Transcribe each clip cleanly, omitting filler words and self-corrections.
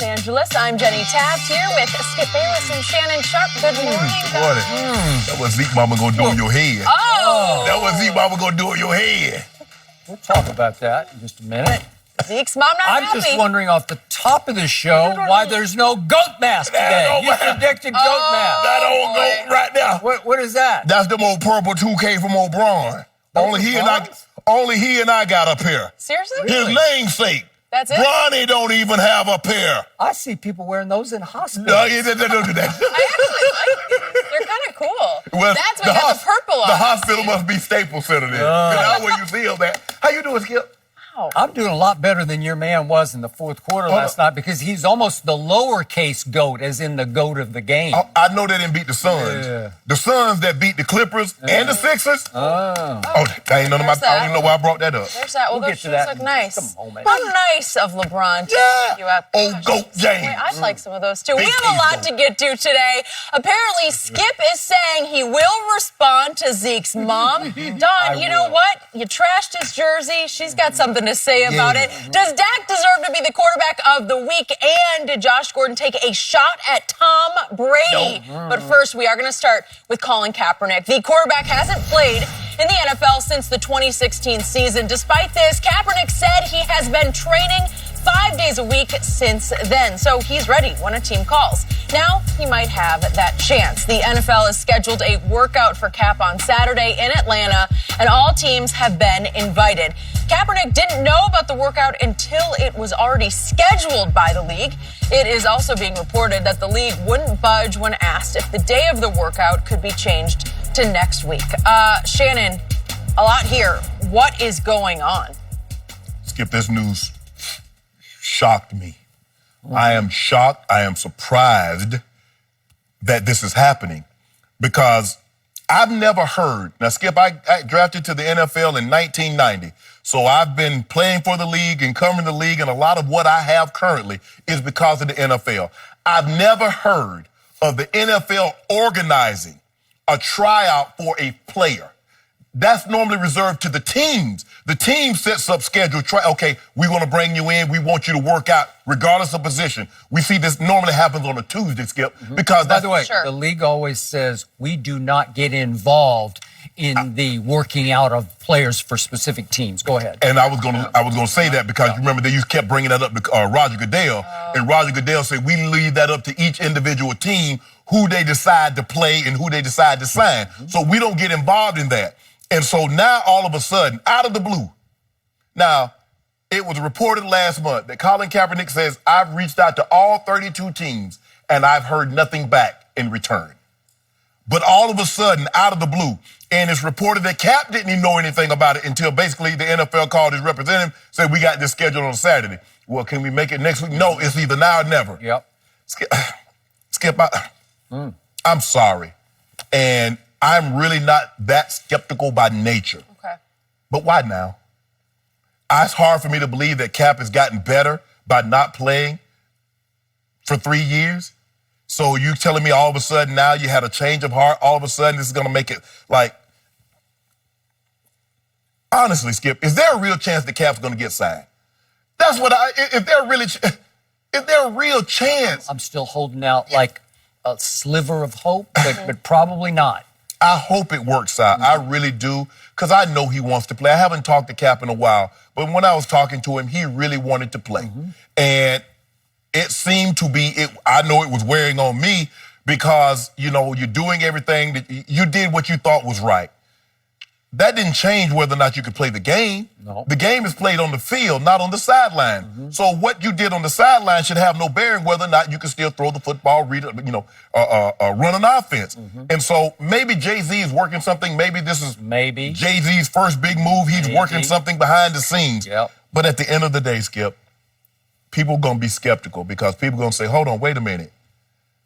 Angeles. I'm Jenny Taft here with Skip Bayless and Shannon Sharpe. Good morning, guys. That was Zeke Mama gonna do on your head. Oh! That was Zeke Mama gonna do on your head. We'll talk about that in just a minute. Zeke's mom not I'm happy. just wondering off the top of the show why there's no goat mask today. You predicted goat mask. That old goat right there. What is that? That's them old purple 2K from old Braun. Only he and I got a pair. Seriously? His namesake. That's it? Bronny don't even have a pair. I see people wearing those in hospitals. No, don't do that. I actually like these. They're kind of cool. Well, That's why they got the purple on. The hospital must be Staples Center then. That's where you see them at. How you doing, Skip? I'm doing a lot better than your man was in the fourth quarter last night because he's almost the lowercase goat, as in the goat of the game. I know they didn't beat the Suns. Yeah. The Suns that beat the Clippers and the Sixers. Oh, that ain't none of my. I don't even know why I brought that up. There's that. Well, We'll those get to shoes that look in nice. just a moment. How nice of LeBron to pick you up. Old goat James. Wait, I like some of those too. Big We have a lot Eagle. to get to today. Apparently, Skip is saying he will respond to Zeke's mom. Don, you know what? You trashed his jersey. She's got something to say about it. Does Dak deserve to be the quarterback of the week? And did Josh Gordon take a shot at Tom Brady? But first, we are going to start with Colin Kaepernick. The quarterback hasn't played in the NFL since the 2016 season. Despite this, Kaepernick said he has been training 5 days a week since then, so he's ready when a team calls. Now, he might have that chance. The NFL has scheduled a workout for Cap on Saturday in Atlanta, and all teams have been invited. Kaepernick didn't know about the workout until it was already scheduled by the league. It is also being reported that the league wouldn't budge when asked if the day of the workout could be changed to next week. Shannon, a lot here. What is going on? Skip, this news shocked me. I am shocked. I am surprised that this is happening because I've never heard. Now, Skip, I drafted to the NFL in 1990. So I've been playing for the league and covering the league, and a lot of what I have currently is because of the NFL. I've never heard of the NFL organizing a tryout for a player. That's normally reserved to the teams. The team sets up schedule. Okay, we want to bring you in. We want you to work out regardless of position. We see this normally happens on a Tuesday, Skip, because by the way, Sure. the league always says we do not get involved in the working out of players for specific teams. Go ahead. And I was gonna say that because you remember you kept bringing that up to Roger Goodell, and Roger Goodell said we leave that up to each individual team who they decide to play and who they decide to sign. So we don't get involved in that. And so now all of a sudden, out of the blue, now it was reported last month that Colin Kaepernick says, I've reached out to all 32 teams and I've heard nothing back in return. But all of a sudden, out of the blue, and it's reported that Cap didn't even know anything about it until basically the NFL called his representative, said we got this scheduled on Saturday. Well, can we make it next week? No, it's either now or never. Yep. Skip, I'm sorry. And I'm really not that skeptical by nature. Okay. But why now? It's hard for me to believe that Cap has gotten better by not playing for 3 years. So you telling me all of a sudden now you had a change of heart, all of a sudden this is going to make it like... Honestly, Skip, is there a real chance that Cap's going to get signed? That's what if there a real chance... I'm still holding out like a sliver of hope, but probably not. I hope it works out. I really do, because I know he wants to play. I haven't talked to Cap in a while, but when I was talking to him, he really wanted to play. And it seemed to be, I know it was wearing on me because, you know, you're doing everything, that you did what you thought was right. That didn't change whether or not you could play the game. No. The game is played on the field, not on the sideline. So what you did on the sideline should have no bearing whether or not you can still throw the football, run an offense. And so maybe Jay-Z is working something. Maybe this is Jay-Z's first big move. He's working something behind the scenes. Yep. But at the end of the day, Skip, people are going to be skeptical because people are going to say, hold on, wait a minute.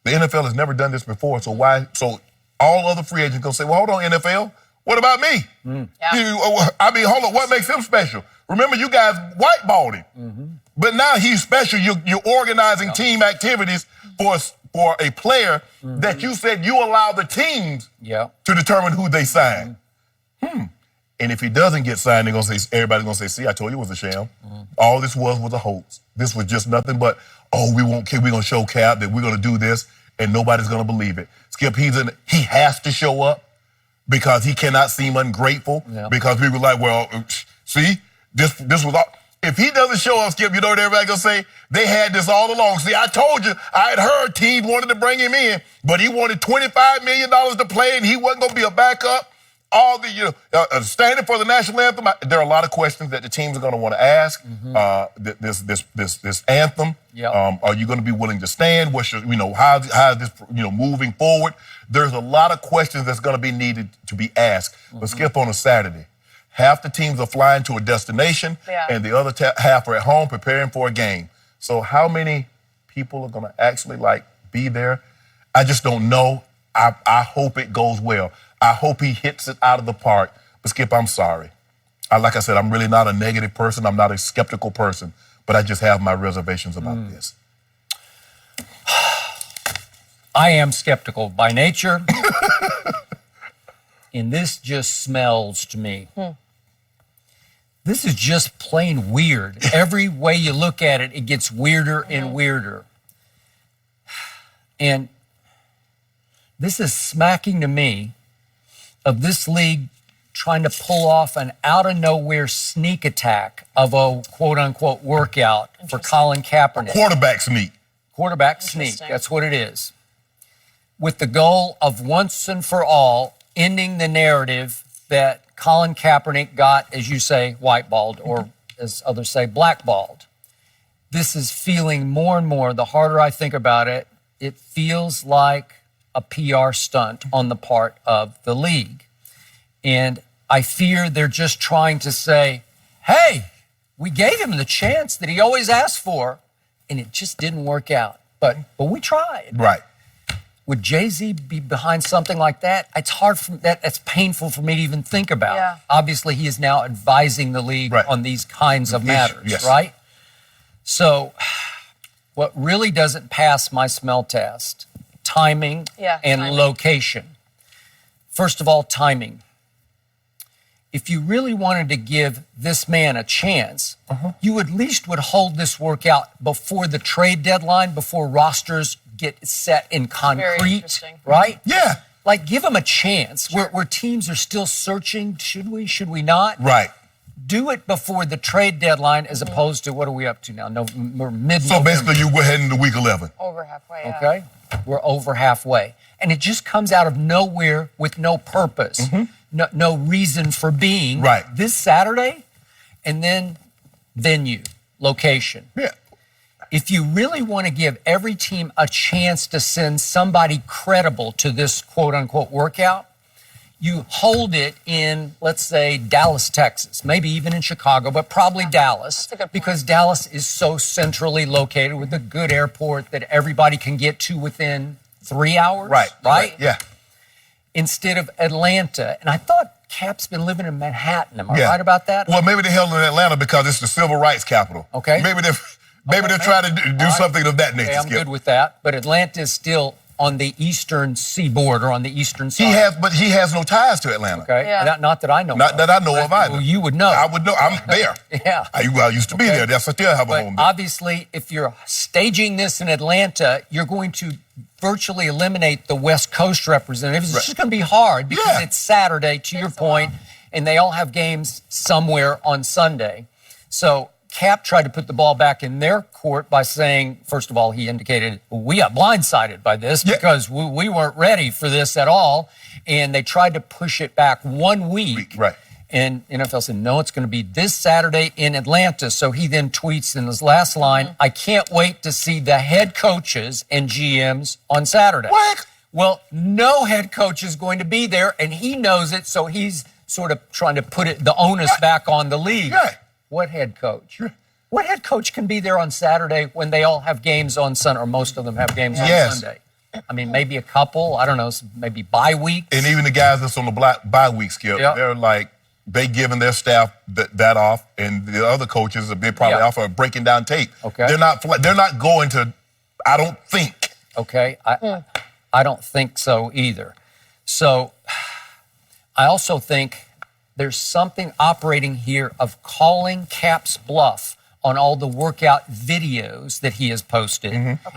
The NFL has never done this before, so why? So all other free agents are going to say, well, hold on, NFL. What about me? Hold on, what makes him special? Remember, you guys whiteballed him. But now he's special. You're organizing team activities for a player that you said you allow the teams to determine who they sign. And if he doesn't get signed, everybody's gonna say, see, I told you it was a sham. All this was a hoax. This was just nothing but, we're gonna show Cap that we're gonna do this, and nobody's gonna believe it. Skip, he has to show up because he cannot seem ungrateful. Yeah. Because people are like, well, see, this was all. If he doesn't show up, Skip, you know what everybody's gonna say? They had this all along. See, I told you, I had heard teams wanted to bring him in, but he wanted $25 million to play, and he wasn't gonna be a backup. All the standing for the national anthem. There are a lot of questions that the teams are going to want to ask. This anthem. Yep. Are you going to be willing to stand? What's your, how is this moving forward? There's a lot of questions that's going to be needed to be asked. But Skip, on a Saturday, half the teams are flying to a destination, and the other half are at home preparing for a game. So how many people are going to actually be there? I just don't know. I hope it goes well. I hope he hits it out of the park. But Skip, I'm sorry. Like I said, I'm really not a negative person. I'm not a skeptical person. But I just have my reservations about this. I am skeptical by nature. And this just smells to me. This is just plain weird. Every way you look at it, it gets weirder and weirder. And this is smacking to me of this league trying to pull off an out-of-nowhere sneak attack of a quote-unquote workout for Colin Kaepernick. Quarterback sneak. Quarterback sneak, that's what it is. With the goal of once and for all ending the narrative that Colin Kaepernick got, as you say, whiteballed, or as others say, blackballed. This is feeling more and more, the harder I think about it, it feels like a PR stunt on the part of the league. And I fear they're just trying to say, hey, we gave him the chance that he always asked for, and it just didn't work out. But we tried. Right. Would Jay-Z be behind something like that? It's hard for that. It's painful for me to even think about. Yeah. Obviously, he is now advising the league on these kinds of matters, right? So what really doesn't pass my smell test, timing and location. First of all, timing. If you really wanted to give this man a chance, you at least would hold this workout before the trade deadline, before rosters get set in concrete, right? Yeah. Like, give him a chance where teams are still searching. Should we not? Right. Do it before the trade deadline as opposed to, what are we up to now? We're mid-November. So basically you go ahead into week 11. Over halfway, Okay? We're over halfway. And it just comes out of nowhere with no purpose, no reason for being. Right. This Saturday, and then venue, location. Yeah. If you really want to give every team a chance to send somebody credible to this quote-unquote workout, you hold it in, let's say, Dallas, Texas, maybe even in Chicago, but probably Dallas, because Dallas is so centrally located with a good airport that everybody can get to within 3 hours. Right? Yeah. Instead of Atlanta. And I thought Cap's been living in Manhattan. Am I right about that? Well, maybe they held in Atlanta because it's the civil rights capital. Okay. Maybe they're trying to do something of that nature. Okay, I'm good with that. But Atlanta is still on the eastern seaboard or on the eastern side. But he has no ties to Atlanta. Okay. Yeah. Not that I know of. Not that I know of either. Well, you would know. I would know. I'm there. Yeah. I used to be there. That's still have a home there. Obviously, if you're staging this in Atlanta, you're going to virtually eliminate the West Coast representatives. It's just going to be hard because it's Saturday, to your point, and they all have games somewhere on Sunday. So Cap tried to put the ball back in their court by saying, first of all, he indicated, we got blindsided by this because we weren't ready for this at all. And they tried to push it back 1 week. Right. And NFL said, no, it's going to be this Saturday in Atlanta. So he then tweets in his last line, I can't wait to see the head coaches and GMs on Saturday. What? Well, no head coach is going to be there, and he knows it, so he's sort of trying to put the onus back on the league. Right. What head coach? What head coach can be there on Saturday when they all have games on Sunday, or most of them have games on Sunday? I mean, maybe a couple, I don't know, maybe bye weeks. And even the guys that's on the bye week, Skip, they're like, they giving their staff that off, and the other coaches, they probably off are breaking down tape. Okay. They're not going to, I don't think. Okay, I don't think so either. So I also think there's something operating here of calling Cap's bluff on all the workout videos that he has posted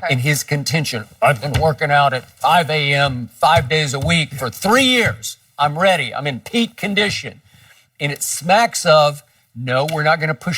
in his contention. I've been working out at 5 a.m. 5 days a week for 3 years. I'm ready. I'm in peak condition. And it smacks of, no, we're not going to push